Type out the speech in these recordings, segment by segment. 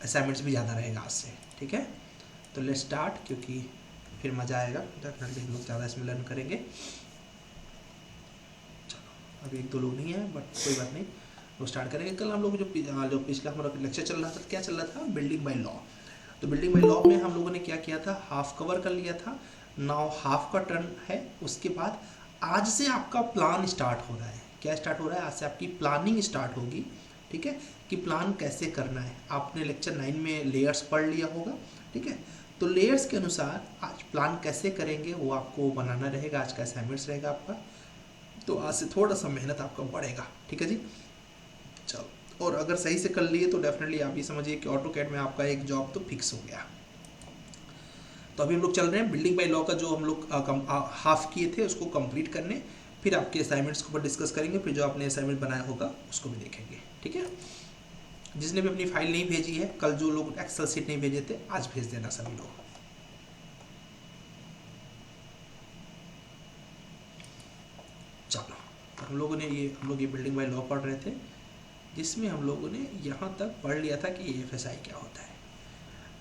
Assignments भी ज़्यादा रहेगा आज से, ठीक है। तो लेट्स स्टार्ट, क्योंकि फिर मज़ा आएगा, डेफिनेटली हम लोग ज़्यादा इसमें लर्न करेंगे। चलो अभी 1-2 लोग नहीं है, बट कोई बात नहीं, वो स्टार्ट करेंगे। कल हम लोग जो पिछला हमारा लेक्चर चल रहा था, क्या चल रहा था, बिल्डिंग बाय लॉ। तो बिल्डिंग बाय लॉ में हम लोगों ने क्या किया था, हाफ कवर कर लिया था, नाउ हाफ का टर्न है। उसके बाद आज से आपका प्लान स्टार्ट हो रहा है। क्या स्टार्ट हो रहा है, आज से आपकी प्लानिंग स्टार्ट होगी, ठीक है, कि प्लान कैसे करना है। आपने लेक्चर 9 में लेयर्स पढ़ लिया होगा, ठीक है। तो लेयर्स के अनुसार आज प्लान कैसे करेंगे वो आपको बनाना रहेगा, आज का असाइनमेंट्स रहेगा आपका। तो आज से थोड़ा सा मेहनत आपका बढ़ेगा, ठीक है जी। चलो, और अगर सही से कर लिए तो डेफिनेटली आप ये समझिए कि ऑटोकैड में आपका एक जॉब तो फिक्स हो गया। तो अभी हम लोग चल रहे हैं बिल्डिंग बाय लॉ का जो हम लोग हाफ किए थे उसको कंप्लीट करने, फिर आपके असाइनमेंट्स के ऊपर डिस्कस करेंगे, फिर जो आपने असाइनमेंट बनाया होगा उसको भी देखेंगे, ठीक है। जिसने भी अपनी फाइल नहीं भेजी है, कल जो लोग एक्सेल शीट नहीं भेजे थे, आज भेज देना सभी लोग। चलो, हम लोग ये बिल्डिंग बाय लॉ पढ़ रहे थे, जिसमें हम लोगों ने यहाँ तक पढ़ लिया था कि एएफएसआई क्या होता है।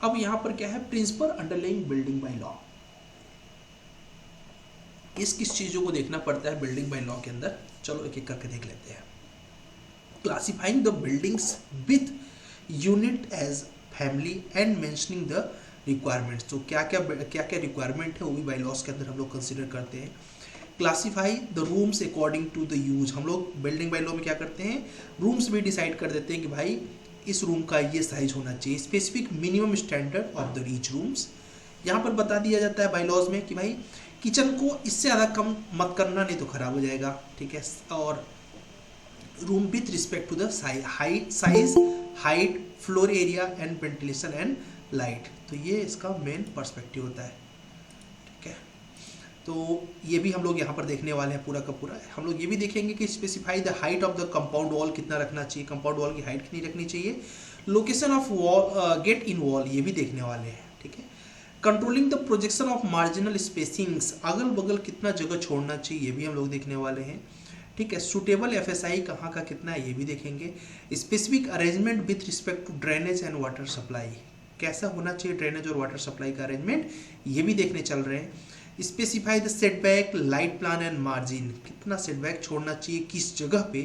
अब यहाँ पर क्या है, principle underlying building bylaw. किस चीज़ों को देखना पड़ता है बिल्डिंग बाय लॉ के अंदर, चलो एक एक करके देख लेते हैं। Classifying the buildings with unit as family and mentioning the requirements. तो क्या क्या रिक्वायरमेंट है वो भी बाय लॉस के अंदर हम लोग कंसिडर करते हैं। Classify the rooms according to the use. हम लोग बिल्डिंग बाय लॉ में क्या करते हैं, रूम्स भी डिसाइड कर देते हैं कि भाई इस रूम का ये साइज होना चाहिए। Specific minimum standard of the each rooms. यहाँ पर बता दिया जाता है बाय लॉज में कि भाई किचन को इससे ज़्यादा कम मत करना, नहीं तो खराब हो जाएगा, ठीक है। और room with respect to the size, height, floor area and ventilation and light. तो ये इसका मेन पर्सपेक्टिव होता है, ठीक है। तो ये भी हम लोग यहाँ पर देखने वाले हैं पूरा का पूरा। हम लोग ये भी देखेंगे कि specify the height of the compound wall, कितना रखना चाहिए, कंपाउंड वॉल की हाइट कितनी रखनी चाहिए। Location of wall, gate in wall, ये भी देखने वाले हैं, ठीक है। Controlling the projection of marginal spacings, अगल बगल कितना जगह छोड़ना चाहिए, ये भी हम लोग देखने वाले हैं, ठीक है। सुटेबल एफएसआई कहाँ का कितना है, ये भी देखेंगे। Specific arrangement with respect to drainage and water supply, कैसा होना चाहिए ड्रेनेज और वाटर सप्लाई का अरेंजमेंट, ये भी देखने चल रहे हैं। Specify the setback, light plan and margin, कितना सेटबैक छोड़ना चाहिए किस जगह पे,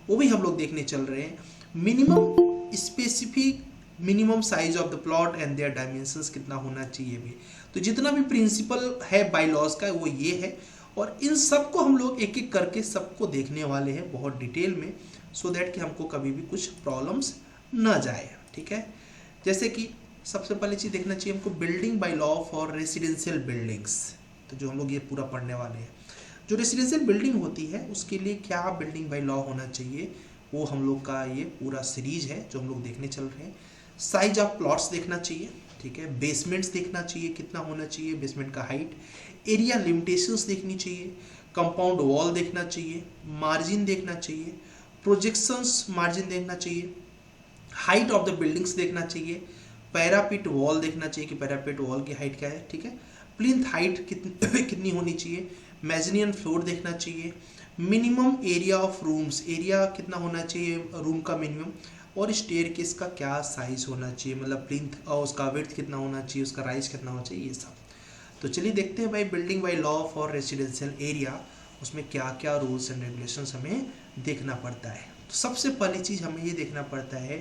वो भी हम लोग देखने चल रहे हैं। Minimum specific minimum size of the plot and their dimensions, कितना होना चाहिए भी। तो जितना भी प्रिंसिपल है बाय लॉज का वो ये है, और इन सब को हम लोग एक एक करके सबको देखने वाले हैं बहुत डिटेल में, सो दैट कि हमको कभी भी कुछ प्रॉब्लम्स ना जाए, ठीक है। जैसे कि सबसे पहले चीज़ देखना चाहिए हमको building by law for residential buildings. तो जो हम लोग ये पूरा पढ़ने वाले हैं, जो रेसिडेंशियल बिल्डिंग होती है उसके लिए क्या बिल्डिंग बाय लॉ होना चाहिए, वो हम लोग का ये पूरा सीरीज है जो हम लोग देखने चल रहे हैं। साइज ऑफ प्लॉट्स देखना चाहिए, ठीक है। बेसमेंट्स देखना चाहिए, कितना होना चाहिए बेसमेंट का हाइट, एरिया लिमिटेशंस देखनी चाहिए, कंपाउंड वॉल देखना चाहिए, मार्जिन देखना चाहिए, प्रोजेक्शंस मार्जिन देखना चाहिए, हाइट ऑफ द बिल्डिंग्स देखना चाहिए, पैरापिट वॉल देखना चाहिए कि पैरापिट वॉल की हाइट क्या है, ठीक है। प्लिंथ हाइट कितनी होनी चाहिए, मेज़नियन फ्लोर देखना चाहिए, minimum area of rooms, area कितना होना चाहिए रूम का मिनिमम, और स्टेयरकेस का क्या साइज होना चाहिए, मतलब प्लिंथ और उसका विड्थ कितना होना चाहिए, उसका राइज कितना होना चाहिए, ये सब। तो चलिए देखते हैं भाई building by law for residential area, उसमें क्या क्या रूल्स एंड रेगुलेशंस हमें देखना पड़ता है। तो सबसे पहली चीज़ हमें ये देखना पड़ता है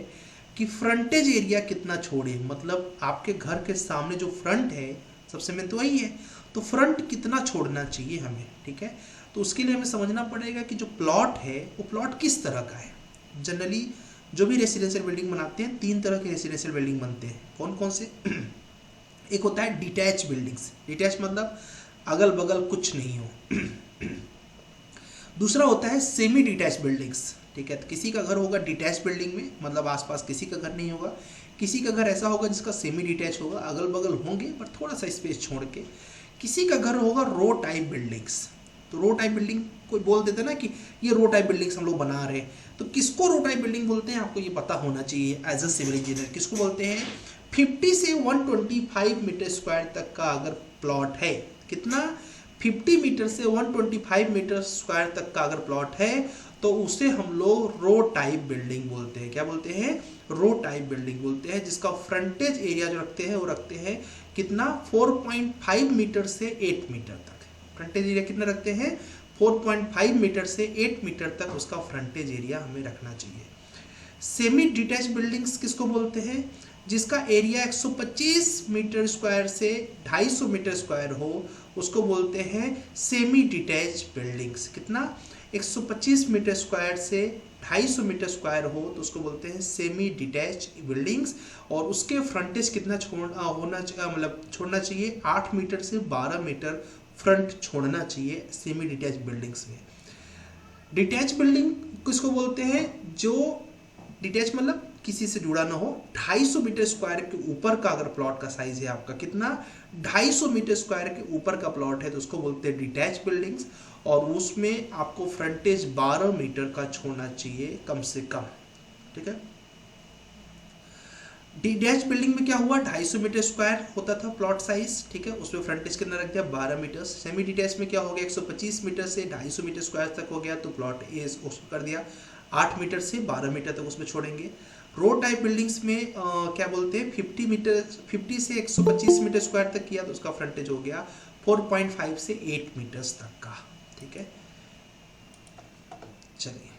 कि फ्रंटेज एरिया कितना छोड़े, मतलब आपके घर के सामने जो फ्रंट है, सबसे मेन तो वही है, तो फ्रंट कितना छोड़ना चाहिए हमें, ठीक है। तो उसके लिए हमें समझना पड़ेगा कि जो प्लॉट है वो प्लॉट किस तरह का है। जनरली जो भी रेसिडेंशियल बिल्डिंग बनाते हैं, 3 तरह के रेसिडेंशियल बिल्डिंग बनते हैं। कौन कौन से? एक होता है डिटैच बिल्डिंग्स, डिटैच मतलब अगल बगल कुछ नहीं हो। दूसरा होता है सेमी डिटैच बिल्डिंग्स, ठीक है। तो किसी का घर होगा डिटैच बिल्डिंग में, मतलब आसपास किसी का घर नहीं होगा, किसी का घर ऐसा होगा जिसका सेमी डिटैच होगा, अगल बगल होंगे पर थोड़ा सा स्पेस छोड़ के, किसी का घर होगा रो टाइप बिल्डिंग्स। तो रो टाइप बिल्डिंग कोई बोल देते ना कि ये रो टाइप बिल्डिंग्स हम लोग बना रहे हैं, तो किसको रो टाइप बिल्डिंग बोलते हैं आपको ये पता होना चाहिए एज अ सिविल इंजीनियर। किसको बोलते हैं? 50 से 125 मीटर स्क्वायर तक का अगर प्लॉट है, कितना 50 मीटर से 125 मीटर स्क्वायर तक का अगर प्लॉट है, तो उसे हम लोग रो टाइप बिल्डिंग बोलते हैं। क्या बोलते हैं? रो टाइप बिल्डिंग बोलते हैं, जिसका फ्रंटेज एरिया जो रखते हैं वो रखते हैं कितना, 4.5 मीटर से 8 मीटर तक। फ्रंटेज एरिया कितना रखते हैं? 4.5 मीटर से 8 मीटर तक उसका फ्रंटेज एरिया हमें रखना चाहिए। सेमी डिटैच बिल्डिंग्स किसको बोलते हैं? जिसका एरिया 125 मीटर स्क्वायर से 250 मीटर स्क्वायर हो, उसको बोलते हैं सेमी डिटैच बिल्डिंग्स। कितना? 125 मीटर स्क्वायर से 250 मीटर स्क्वायर हो तो उसको बोलते हैं सेमी डिटैच बिल्डिंग्स। और उसके फ्रंटेज कितना छोड़ना चाहिए? 8 मीटर से 12 मीटर फ्रंट छोड़ना चाहिए सेमी डिटैच बिल्डिंग्स में। डिटैच बिल्डिंग किसको बोलते हैं? जो डिटैच मतलब किसी से जुड़ा ना हो, 250 मीटर स्क्वायर के ऊपर का अगर प्लॉट का साइज है आपका, कितना, 250 मीटर स्क्वायर के ऊपर का प्लॉट है तो उसको बोलते हैं डिटैच बिल्डिंग्स। और उसमें आपको फ्रंटेज 12 मीटर का छोड़ना चाहिए कम से कम। ठीक है, डिटैच बिल्डिंग में क्या हुआ, 250 मीटर स्क्वायर होता था प्लॉट साइज। ठीक है, उसमें फ्रंटेज कितना रख दिया, 12 मीटर। सेमी डिटैच में क्या हो गया, 125 मीटर से 250 मीटर स्क्वायर तक हो गया तो प्लॉट ए उसको कर दिया 8 मीटर से 12 मीटर तक उसमें छोड़ेंगे। रो टाइप बिल्डिंग्स में क्या बोलते हैं, 50 से 125 मीटर स्क्वायर तक किया तो उसका फ्रंटेज हो गया 4.5 से 8 मीटर्स तक का। ठीक है, चलिए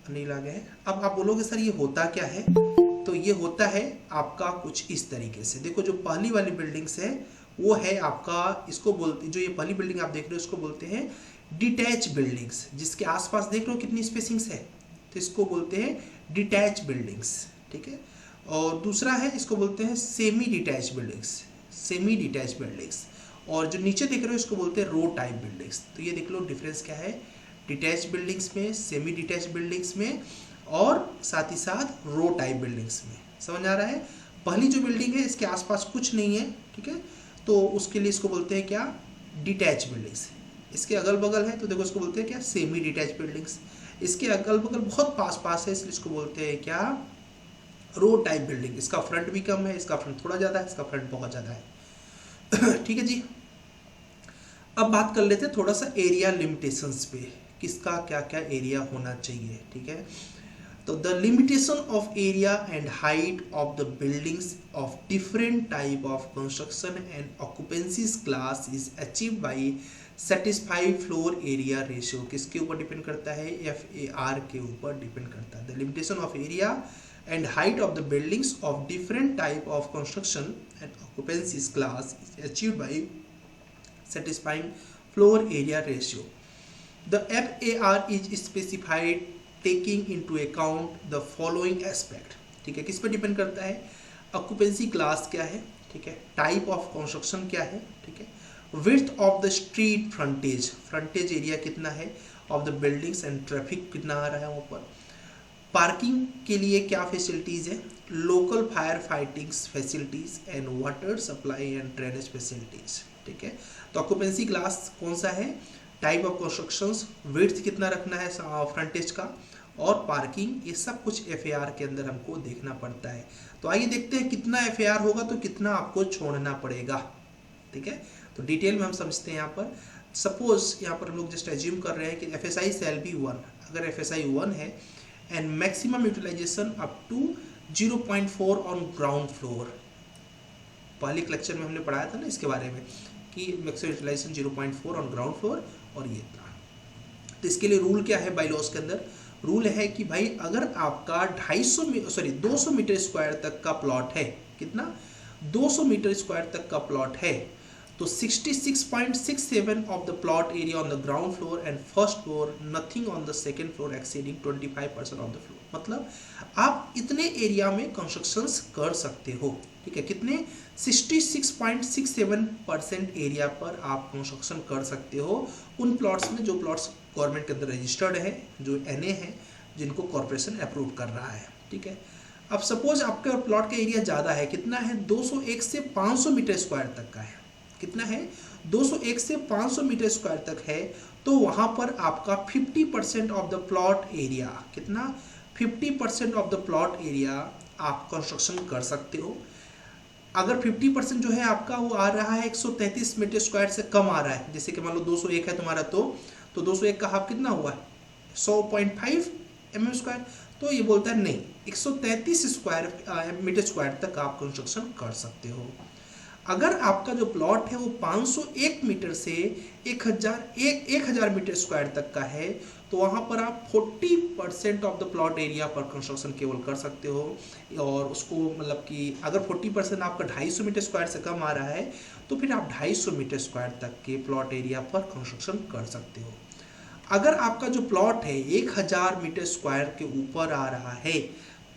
अनिल आ गए हैं। अब आप बोलोगे सर ये होता क्या है? तो ये होता है आपका कुछ इस तरीके से। देखो जो पहली वाली बिल्डिंग्स है वो है आपका, इसको बोलते, जो ये पहली बिल्डिंग आप देख रहे हो इसको बोलते हैं डिटैच बिल्डिंग्स, जिसके आसपास देख रहे हो कितनी स्पेसिंग्स है, तो इसको बोलते हैं डिटैच बिल्डिंग्स। ठीक है, और दूसरा है इसको बोलते हैं semi detach buildings, semi detach buildings. और जो नीचे देख रहे हो इसको बोलते हैं रो टाइप बिल्डिंग्स। तो ये देख लो डिफरेंस क्या है डिटैच बिल्डिंग्स में, सेमी डिटैच बिल्डिंग्स में, और साथ ही साथ रो टाइप बिल्डिंग्स में। समझ आ रहा है? पहली जो बिल्डिंग है इसके आसपास कुछ नहीं है, ठीक है, तो उसके लिए इसको बोलते हैं क्या, डिटैच बिल्डिंग्स। इसके अगल बगल है तो देखो इसको बोलते हैं क्या, सेमी डिटैच बिल्डिंग्स। इसके अगल बगल बहुत पास पास है इसलिए इसको बोलते हैं क्या, रो टाइप बिल्डिंग। इसका फ्रंट भी कम है, इसका फ्रंट थोड़ा ज़्यादा है, इसका फ्रंट बहुत ज़्यादा है। ठीक है जी, अब बात कर लेते हैं थोड़ा सा एरिया लिमिटेशंस पे, किसका क्या क्या एरिया होना चाहिए। ठीक है, तो the limitation of area and height of the buildings of different type of construction and occupancies class is achieve by satisfy floor area ratio. किसके ऊपर डिपेंड करता है, FAR के ऊपर डिपेंड करता है। The limitation of area and height of the buildings of different type of construction and occupancies class is achieved by satisfying floor area ratio. The FAR is specified taking into account the following aspect. ठीक है, किस पर depend करता है, occupancy class क्या है, ठीक है, टाइप ऑफ कंस्ट्रक्शन क्या है, ठीक है, width of the street frontage, frontage area कितना है of the buildings and traffic कितना आ रहा है वहाँ पर, पार्किंग के लिए क्या फैसिलिटीज़ है, local fire fighting facilities and water supply and drainage facilities. ठीक है, तो ऑक्यूपेंसी क्लास कौन सा है, टाइप ऑफ कंस्ट्रक्शंस, विड्थ कितना रखना है फ्रंटेज का, और पार्किंग, ये सब कुछ FAR के अंदर हमको देखना पड़ता है। तो आइए देखते हैं कितना FAR होगा तो कितना आपको छोड़ना पड़ेगा। ठीक है, तो डिटेल में हम समझते हैं। यहाँ पर सपोज यहाँ पर हम लोग जस्ट एज्यूम कर रहे हैं कि FSI शैल बी 1, अगर FSI 1 है and maximum utilization up to 0.4 on ground floor. पहले लेक्चर में हमने पढ़ाया था ना इसके बारे में कि maximum utilization 0.4 on ground floor, और ये था। तो इसके लिए रूल क्या है, बाय लॉस के अंदर रूल है कि भाई अगर आपका 200 मीटर स्क्वायर तक का प्लॉट है, कितना, 200 मीटर स्क्वायर तक का प्लॉट है, तो 66.67 of the plot area on the ground floor and first floor, nothing on the second floor exceeding 25% of the floor. मतलब आप इतने एरिया में कंस्ट्रक्शंस कर सकते हो। ठीक है, कितने, 66.67% एरिया पर आप कंस्ट्रक्शन कर सकते हो उन प्लॉट्स में जो प्लॉट्स गवर्नमेंट के अंदर रजिस्टर्ड है, जो NA है, जिनको कॉर्पोरेशन अप्रूव कर रहा है। ठीक है, अब सपोज आपके प्लॉट का एरिया ज़्यादा है, कितना है, 201 से 500 मीटर स्क्वायर तक का है, कितना है, 201 से 500 मीटर स्क्वायर तक है, तो वहाँ पर आपका 50% ऑफ द प्लॉट एरिया, कितना, 50% ऑफ द प्लॉट एरिया आप कंस्ट्रक्शन कर सकते हो। अगर 50% जो है आपका वो आ रहा है 133 मीटर स्क्वायर से कम आ रहा है, जैसे कि मान लो 201 है तुम्हारा, तो 201 का हाफ कितना हुआ है, 100.5 mm², तो ये बोलता है नहीं, 133 मीटर स्क्वायर तक आप कंस्ट्रक्शन कर सकते हो। अगर आपका जो प्लॉट है वो 501 मीटर से 1000 मीटर स्क्वायर तक का है, तो वहाँ पर आप 40% ऑफ द प्लॉट एरिया पर कंस्ट्रक्शन केवल कर सकते हो। और उसको मतलब कि अगर 40% आपका 250 मीटर स्क्वायर से कम आ रहा है, तो फिर आप 250 मीटर स्क्वायर तक के प्लॉट एरिया पर कंस्ट्रक्शन कर सकते हो। अगर आपका जो प्लॉट है 1000 मीटर स्क्वायर के ऊपर आ रहा है,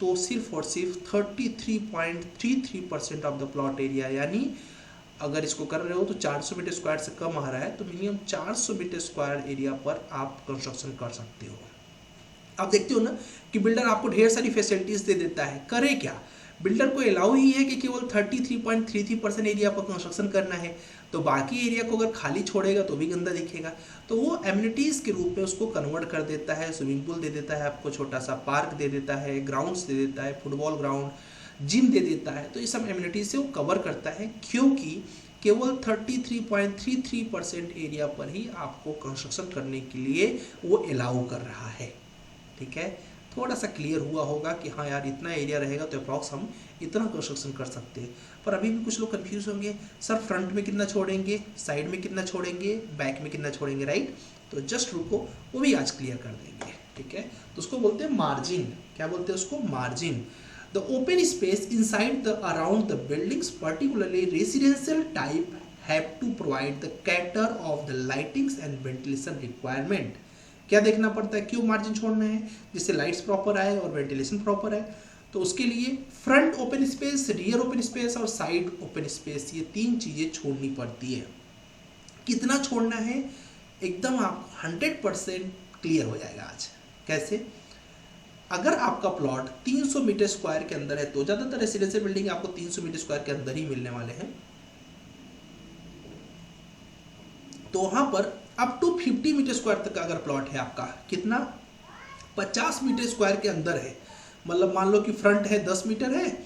तो सिर्फ और सिर्फ 33.33% ऑफ द प्लॉट एरिया, यानी अगर इसको कर रहे हो तो 400 मीटर स्क्वायर से कम आ रहा है, तो मिनिमम 400 मीटर स्क्वायर एरिया पर आप कंस्ट्रक्शन कर सकते हो। आप देखते हो ना कि बिल्डर आपको ढेर सारी फैसिलिटीज दे देता है, करे क्या, बिल्डर को अलाउ ही है कि केवल 33.33% एरिया पर कंस्ट्रक्शन करना है, तो बाकी एरिया को अगर खाली छोड़ेगा तो भी गंदा दिखेगा, तो वो एमिनिटीज के रूप में उसको कन्वर्ट कर देता है। स्विमिंग पूल दे देता है आपको, छोटा सा पार्क दे देता है, ग्राउंड्स दे देता है, फुटबॉल ग्राउंड, जिम दे देता है, तो ये सब एमिनिटीज से वो कवर करता है, क्योंकि केवल 33.33% एरिया पर ही आपको कंस्ट्रक्शन करने के लिए वो अलाउ कर रहा है। ठीक है, थोड़ा सा क्लियर हुआ होगा कि हाँ यार इतना एरिया रहेगा तो अप्रॉक्स हम इतना कंस्ट्रक्शन कर सकते हैं। पर अभी भी कुछ लोग कंफ्यूज होंगे, सर फ्रंट में कितना छोड़ेंगे, साइड में कितना छोड़ेंगे, बैक में कितना छोड़ेंगे, राइट? तो जस्ट रुको, वो भी आज क्लियर कर देंगे। ठीक है, तो उसको बोलते हैं मार्जिन। क्या बोलते हैं उसको? Margin. The open space inside the around the buildings, particularly residential type, have to provide the cater of the lightings and ventilation requirement. क्या देखना पड़ता है, क्यों मार्जिन छोड़ना है? जिससे लाइट्स प्रॉपर आए और वेंटिलेशन प्रॉपर आए। तो उसके लिए front open space, rear open space और साइड ओपन स्पेस, ये 3 चीजें छोड़नी पड़ती है। कितना छोड़ना है एकदम आप 100% क्लियर हो जाएगा आज। कैसे? अगर आपका प्लॉट 300 मीटर स्क्वायर के अंदर है, तो ज्यादातर रेसिडेंशियल बिल्डिंग आपको 300 मीटर स्क्वायर के अंदर ही मिलने वाले हैं, तो वहां पर अप टू 50 मीटर स्क्वायर तक का अगर प्लॉट है आपका, कितना? 50 मीटर स्क्वायर के अंदर है, मतलब मान लो कि फ्रंट है 10 मीटर है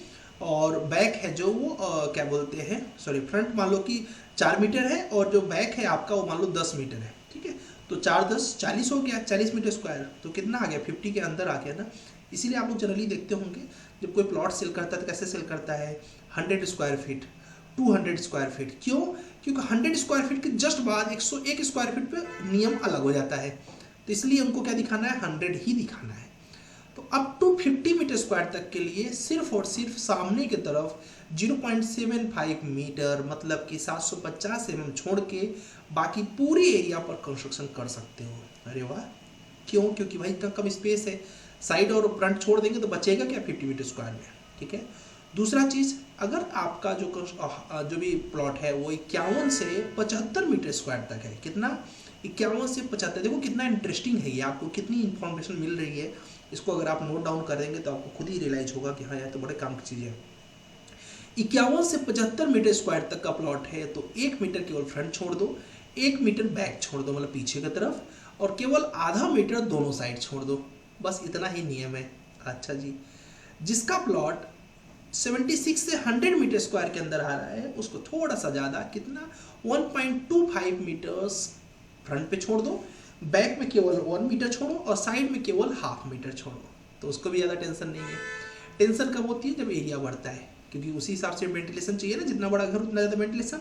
और बैक है जो वो क्या बोलते हैं, सॉरी, फ्रंट मान लो कि 4 मीटर है और जो बैक है आपका वो मान लो 10 मीटर है। ठीक है, तो 4 10 40 हो गया, 40 मीटर स्क्वायर, तो कितना आ गया? 50 के अंदर आ गया ना। इसीलिए आप लोग जनरली देखते होंगे जब कोई प्लॉट सेल करता है तो कैसे सेल करता है, 100 स्क्वायर फीट, 200 स्क्वायर फीट। क्यों? क्योंकि 100 स्क्वायर फीट के जस्ट बाद 101 स्क्वायर फीट पे नियम अलग हो जाता है, तो इसलिए हमको क्या दिखाना है? 100 ही दिखाना है। तो अप टू 50 मीटर स्क्वायर तक के लिए सिर्फ और सिर्फ सामने की तरफ 0.75 मीटर, मतलब कि 750 mm छोड़ के बाकी पूरी एरिया पर कंस्ट्रक्शन कर सकते हो। अरे वाह, क्यों? क्योंकि भाई इतना कम स्पेस है, साइड और फ्रंट छोड़ देंगे तो बचेगा क्या 50 मीटर स्क्वायर में। ठीक है, दूसरा चीज, अगर आपका जो भी प्लॉट है वो 51 से 75 मीटर स्क्वायर तक है, कितना? 51 से 75। देखो कितना इंटरेस्टिंग है ये, आपको कितनी इंफॉर्मेशन मिल रही है। इसको अगर आप नोट डाउन करेंगे तो आपको खुद ही रियलाइज होगा कि हाँ यार तो बड़े काम की चीज़ है। 51 से 75 मीटर स्क्वायर तक का प्लॉट है, तो 1 मीटर केवल फ्रंट छोड़ दो, 1 मीटर बैक छोड़ दो, मतलब पीछे की तरफ, और केवल आधा मीटर दोनों साइड छोड़ दो, बस इतना ही नियम है। अच्छा जी, जिसका प्लॉट 76 से 100 मीटर स्क्वायर के अंदर आ रहा है, उसको थोड़ा सा ज़्यादा, कितना? 1.25 मीटर्स फ्रंट पे छोड़ दो, बैक में केवल 1 मीटर छोड़ो और साइड में केवल ½ मीटर छोड़ो, तो उसको भी ज़्यादा टेंशन नहीं है। टेंशन कब होती है? जब एरिया बढ़ता है, क्योंकि उसी हिसाब से वेंटिलेशन चाहिए ना, जितना बड़ा घर उतना ज़्यादा वेंटिलेशन।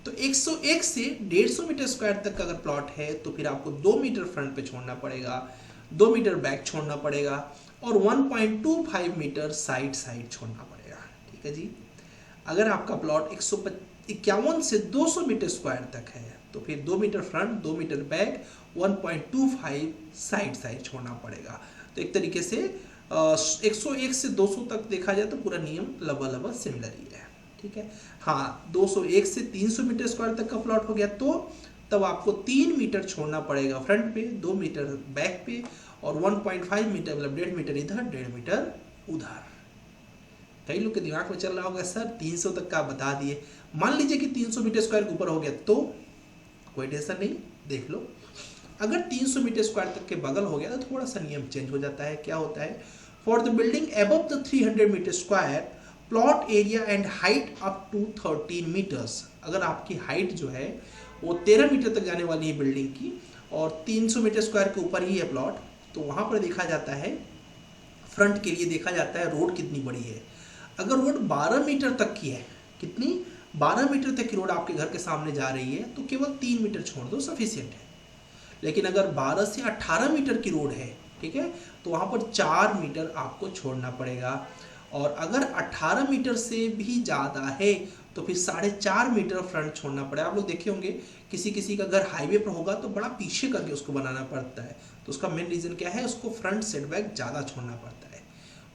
तो 101 से 150 मीटर स्क्वायर तक का अगर प्लॉट है, तो फिर आपको 2 मीटर फ्रंट पे छोड़ना पड़ेगा, 2 मीटर बैक छोड़ना पड़ेगा और 1.25 मीटर साइड छोड़ना पड़ेगा। ठीक है जी। अगर आपका प्लॉट 151 से 200 मीटर स्क्वायर तक है, तो फिर 2 metre front, 2 metre back, 1.25 side छोड़ना पड़ेगा। तो एक तरीके से 101 से 200 तक देखा जाए तो पूरा नियम लगभग सिमिलर ही है। ठीक है, हाँ, 201 से 300 मीटर स्क्वायर तक का प्लॉट हो गया, तो तब आपको 3 मीटर छोड़ना पड़ेगा फ्रंट पे, 2 मीटर बैक पे और 1.5 मीटर, मतलब 1.5 मीटर इधर, 1.5 मीटर उधर। कई लोग के दिमाग में चल रहा होगा सर 300 तक का बता दिए, मान लीजिए कि 300 मीटर स्क्वायर के ऊपर हो गया, तो कोई टेंशन नहीं, देख लो। अगर 300 मीटर स्क्वायर तक के बगल हो गया तो थोड़ा सा नियम चेंज हो जाता है। क्या होता है? For the building above the 300 metre square, plot area and height up to 13 metres. अगर आपकी हाइट जो है वो 13 मीटर तक जाने वाली है बिल्डिंग की, और 300 मीटर स्क्वायर के ऊपर ही है प्लॉट, तो वहाँ पर देखा जाता है, फ्रंट के लिए देखा जाता है रोड कितनी बड़ी है। अगर रोड 12 मीटर तक की है, कितनी 12 मीटर तक की रोड आपके घर के सामने जा रही है तो केवल 3 मीटर छोड़ दो, सफिशियंट है। लेकिन अगर 12 से 18 मीटर की रोड है, ठीक है, तो वहाँ पर 4 मीटर आपको छोड़ना पड़ेगा। और अगर 18 मीटर से भी ज़्यादा है तो फिर 4.5 मीटर फ्रंट छोड़ना पड़ेगा। आप लोग देखे होंगे किसी किसी का घर हाईवे पर होगा तो बड़ा पीछे करके उसको बनाना पड़ता है, तो उसका मेन रीज़न क्या है, उसको फ्रंट सेटबैक ज़्यादा छोड़ना पड़ता है।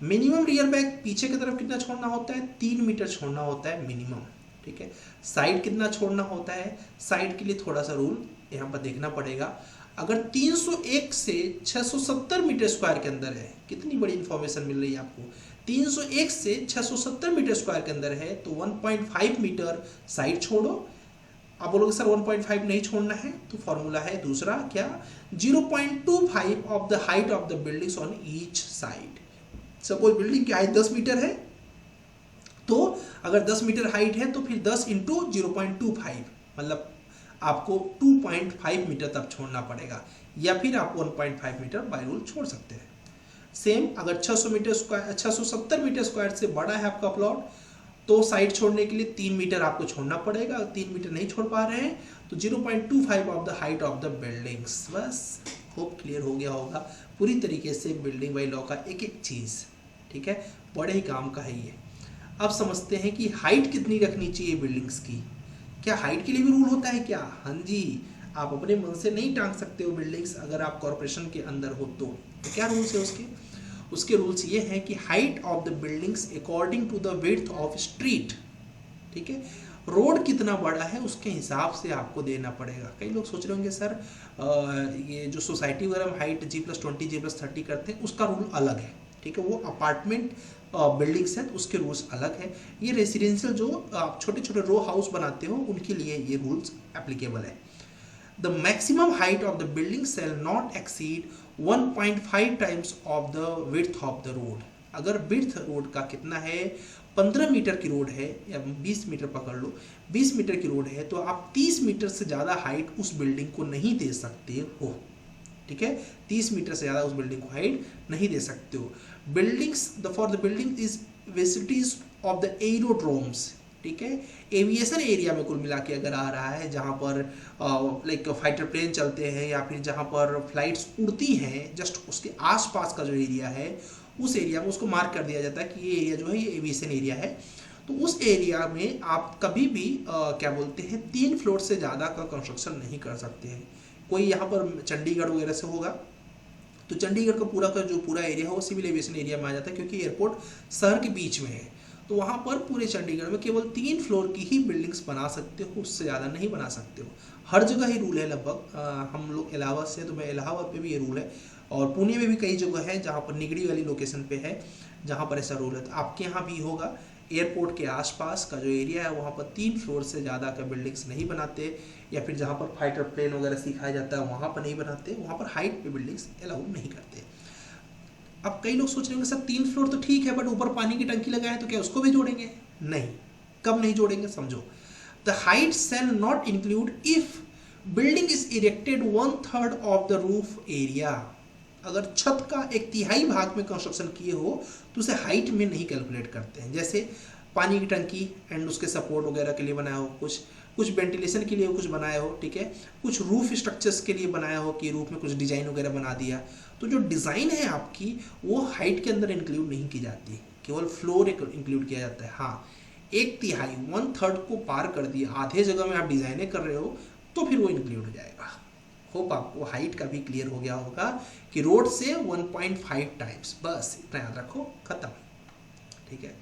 मिनिमम रियर बैक पीछे की तरफ कितना छोड़ना होता है, 3 मीटर छोड़ना होता है मिनिमम, ठीक है। साइड कितना छोड़ना होता है, साइड के लिए थोड़ा सा रूल यहाँ पर देखना पड़ेगा। अगर 301 से 670 मीटर स्क्वायर के अंदर है, कितनी बड़ी इंफॉर्मेशन मिल रही है आपको, 301 से 670 मीटर स्क्वायर के अंदर है तो 1.5 मीटर साइड छोड़ो। आप बोलोगे सर 1.5 नहीं छोड़ना है, तो फॉर्मूला है दूसरा, क्या, 0.25 of the height of the buildings on each side. Suppose building की हाइट 10 मीटर है, तो अगर 10 मीटर हाइट है तो फिर 10 इंटू 0.25 मतलब आपको 2.5 मीटर तक छोड़ना पड़ेगा, या फिर आप 1.5 मीटर बाय रूल छोड़ सकते हैं। सेम अगर 600 मीटर स्क्वायर 670 मीटर स्क्वायर से बड़ा है आपका प्लॉट तो साइड छोड़ने के लिए 3 मीटर आपको छोड़ना पड़ेगा। अगर 3 मीटर नहीं छोड़ पा रहे हैं तो 0.25 of the height of the buildings. बस होप क्लियर हो गया होगा पूरी तरीके से बिल्डिंग बाय लॉ का एक एक चीज़, ठीक है, बड़े ही काम का है ये। अब समझते हैं कि हाइट कितनी रखनी चाहिए बिल्डिंग्स की। क्या हाइट के लिए भी रूल होता है क्या? हाँ जी, आप अपने मन से नहीं टांग सकते हो बिल्डिंग्स अगर आप कॉर्पोरेशन के अंदर हो तो क्या रूल्स है उसके? उसके रूल्स ये हैं कि height of the buildings according to the width of street, ठीक है, रोड कितना बड़ा है उसके हिसाब से आपको देना पड़ेगा। कई लोग सोच रहे होंगे सर ये जो सोसाइटी वगैरह में हाइट G+20 G+30 करते हैं उसका रूल अलग है, ठीक है, वो अपार्टमेंट बिल्डिंग्स हैं उसके रूल्स अलग है। ये रेसिडेंशियल जो आप छोटे छोटे रो हाउस बनाते हो उनके लिए ये रूल्स एप्लीकेबल है। The maximum height of the building shall not exceed 1.5 times of the width of the road. अगर विड्थ रोड का कितना है, 15 मीटर की रोड है या 20 मीटर पकड़ लो, 20 मीटर की रोड है तो आप 30 मीटर से ज़्यादा हाइट उस बिल्डिंग को नहीं दे सकते हो, ठीक है, 30 मीटर से ज़्यादा उस बिल्डिंग को हाइट नहीं दे सकते हो। Buildings for the building is vicinities of the aerodromes, ठीक है, एविएशन एरिया में कुल मिला के अगर आ रहा है जहाँ पर लाइक फाइटर प्लेन चलते हैं या फिर जहाँ पर फ्लाइट्स उड़ती हैं, जस्ट उसके आसपास का जो एरिया है उस एरिया में उसको मार्क कर दिया जाता है कि ये एरिया जो है ये एविएशन एरिया है। तो उस एरिया में आप कभी भी क्या बोलते हैं 3 फ्लोर से ज़्यादा का कंस्ट्रक्शन नहीं कर सकते हैं। कोई यहाँ पर चंडीगढ़ वगैरह से होगा तो चंडीगढ़ का जो पूरा एरिया है वो सिविल एविएशन एरिया में आ जाता है, क्योंकि एयरपोर्ट शहर के बीच में है। तो वहाँ पर पूरे चंडीगढ़ में केवल 3 फ्लोर की ही बिल्डिंग्स बना सकते हो, उससे ज़्यादा नहीं बना सकते हो। हर जगह ही रूल है लगभग। हम लोग इलाहाबाद से, तो मैं इलाहाबाद पे भी ये रूल है, और पुणे में भी कई जगह है जहाँ पर निगड़ी वाली लोकेशन पे है जहाँ पर ऐसा रूल है। तो आपके यहाँ भी होगा। एयरपोर्ट के आसपास का जो एरिया है वहाँ पर 3 फ्लोर से ज़्यादा का बिल्डिंग्स नहीं बनाते, या फिर जहाँ पर फाइटर प्लेन वगैरह सिखाया जाता है वहाँ पर नहीं बनाते, वहाँ पर हाइट पे बिल्डिंग्स अलाउ नहीं करते। अब कई लोग सोच रहे होंगे सर 3 फ्लोर तो ठीक है बट ऊपर पानी की टंकी लगा है तो क्या उसको भी जोड़ेंगे? नहीं। कब नहीं जोड़ेंगे समझो। The height shall not include if building is erected 1/3 of the roof area. अगर छत का 1/3 भाग में कंस्ट्रक्शन किए हो तो उसे हाइट में नहीं कैलकुलेट करते हैं। जैसे पानी की टंकी एंड उसके सपोर्ट वगैरह के लिए बनाया हो, कुछ वेंटिलेशन के लिए कुछ बनाया हो, ठीक है, कुछ रूफ स्ट्रक्चर्स के लिए बनाया हो कि रूफ में कुछ डिजाइन वगैरह बना दिया, तो जो डिज़ाइन है आपकी वो हाइट के अंदर इंक्लूड नहीं की जाती, केवल फ्लोर इंक्लूड किया जाता है। हाँ, 1/3 1/3 को पार कर दिया, आधे जगह में आप डिज़ाइनें कर रहे हो तो फिर वो इंक्लूड हो जाएगा। होप आपको हाइट का भी क्लियर हो गया होगा कि रोड से 1.5 टाइम्स, बस इतना याद रखो, खत्म, ठीक है।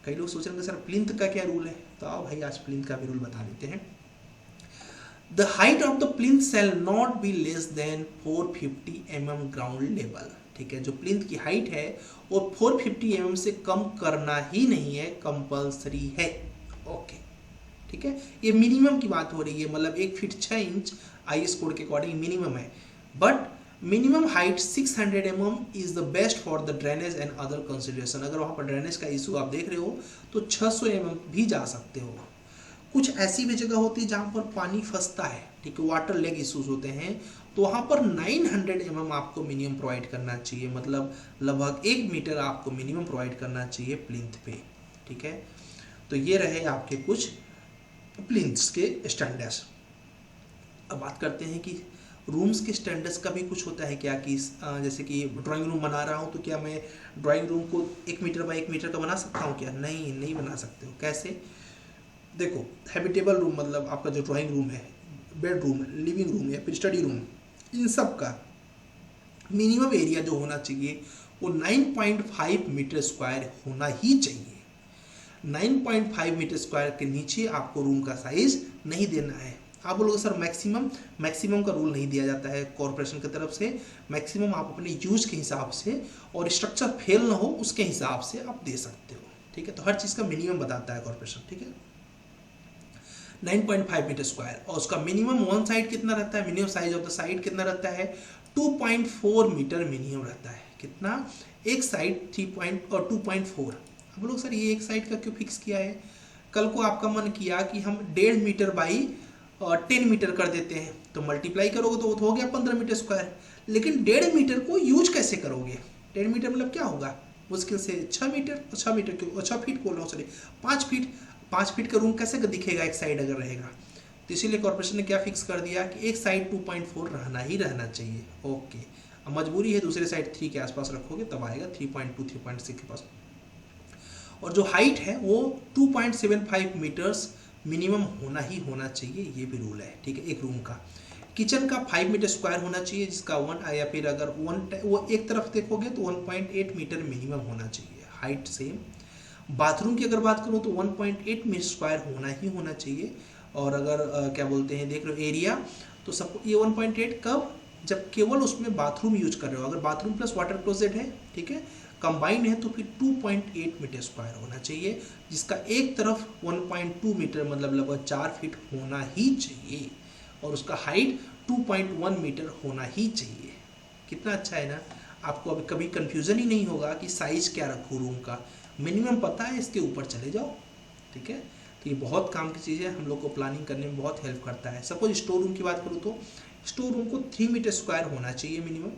कई लोग सोच रहे हैं सर प्लिंथ का क्या रूल है, तो आओ भाई आज प्लिंथ का भी रूल बता देते हैं। The height of the plinth shall not be less than 450 mm ground level, ठीक है, जो प्लिंथ की हाइट है वो 450 mm से कम करना ही नहीं है, कंपल्सरी है, ओके, ठीक है। ये मिनिमम की बात हो रही है, मतलब 1 फीट 6 इंच IS कोड के अकॉर्डिंग मिनिमम है, but minimum height 600 mm is the best for the drainage and other consideration. अगर वहाँ पर ड्रेनेज का इशू आप देख रहे हो तो 600 mm भी जा सकते हो। कुछ ऐसी भी जगह होती है जहाँ पर पानी फंसता है, ठीक है, वाटर लेग इश्यूज होते हैं, तो वहाँ पर 900 mm आपको मिनिमम प्रोवाइड करना चाहिए, मतलब लगभग 1 मीटर आपको मिनिमम प्रोवाइड करना चाहिए प्लिंथ पे, ठीक है। तो ये रहे आपके कुछ प्लिंथ्स के स्टैंडर्ड्स। अब बात करते हैं कि रूम्स के स्टैंडर्ड्स का भी कुछ होता है क्या, कि जैसे कि ड्राइंग रूम बना रहा हूँ तो क्या मैं ड्राइंग रूम को 1 मीटर बाई 1 मीटर का बना सकता हूँ क्या? नहीं बना सकते हो। कैसे? देखो, हैबिटेबल रूम मतलब आपका जो ड्राइंग रूम है, बेडरूम, लिविंग रूम या फिर स्टडी रूम, इन सब का मिनिमम एरिया जो होना चाहिए वो 9.5 मीटर स्क्वायर होना ही चाहिए। 9.5 मीटर स्क्वायर के नीचे आपको रूम का साइज नहीं देना है। आप बोलोगे सर मैक्सिमम का रूल नहीं दिया जाता है कॉर्पोरेशन की तरफ से, मैक्सिमम आप अपने यूज के हिसाब से और स्ट्रक्चर फेल ना हो उसके हिसाब से आप दे सकते हो, ठीक है। तो हर चीज़ का मिनिमम बताता है कॉर्पोरेशन, ठीक है। 9.5 मीटर स्क्वायर, और उसका मिनिमम वन साइड कितना रहता है, minimum size of the side कितना रहता है, 2.4 मीटर मिनिमम रहता है। कितना? एक साइड 2.4। अब लोग सर ये एक साइड का क्यों फिक्स किया है? कल को आपका मन किया कि हम 1.5 मीटर बाई 10 मीटर कर देते हैं, तो मल्टीप्लाई करोगे तो वो तो हो गया 15 मीटर स्क्वायर। लेकिन 1.5 मीटर को यूज कैसे करोगे? 1.5 मीटर मतलब क्या होगा? मुश्किल से 6 मीटर, 6 मीटर क्यों, 6 फीट बोल रहा हूँ, सॉरी 5 फीट। 5 फीट का रूम कैसे दिखेगा एक साइड अगर रहेगा? तो इसीलिए कॉर्पोरेशन ने क्या फिक्स कर दिया कि एक साइड 2.4 रहना चाहिए। ओके, अब मजबूरी है दूसरे साइड 3 के आसपास रखोगे तब आएगा 3.2 3.6 के पास। और जो हाइट है वो 2.75 मीटर्स मिनिमम होना चाहिए, ये भी रूल है, ठीक है, एक रूम का। किचन का 5 मीटर स्क्वायर होना चाहिए, जिसका 1 या फिर अगर वो एक तरफ देखोगे तो 1.8 मीटर मिनिमम होना चाहिए हाइट सेम। बाथरूम की अगर बात करूँ तो 1.8 मीटर स्क्वायर होना चाहिए। और अगर क्या बोलते हैं, देख लो एरिया, तो सब ये 1.8 कब? जब केवल उसमें बाथरूम यूज कर रहे हो। अगर बाथरूम प्लस वाटर क्लोजेट है, ठीक है, कंबाइंड है, तो फिर 2.8 मीटर स्क्वायर होना चाहिए, जिसका एक तरफ 1.2 मीटर मतलब लगभग 4 फीट होना ही चाहिए, और उसका हाइट 2.1 मीटर होना ही चाहिए। कितना अच्छा है ना, आपको अभी कभी कंफ्यूजन ही नहीं होगा कि साइज क्या रखूँ रूम का, मिनिमम पता है, इसके ऊपर चले जाओ, ठीक है। तो ये बहुत काम की चीज़ है, हम लोग को प्लानिंग करने में बहुत हेल्प करता है। सपोज स्टोर रूम की बात करूँ तो स्टोर रूम को 3 मीटर स्क्वायर होना चाहिए मिनिमम।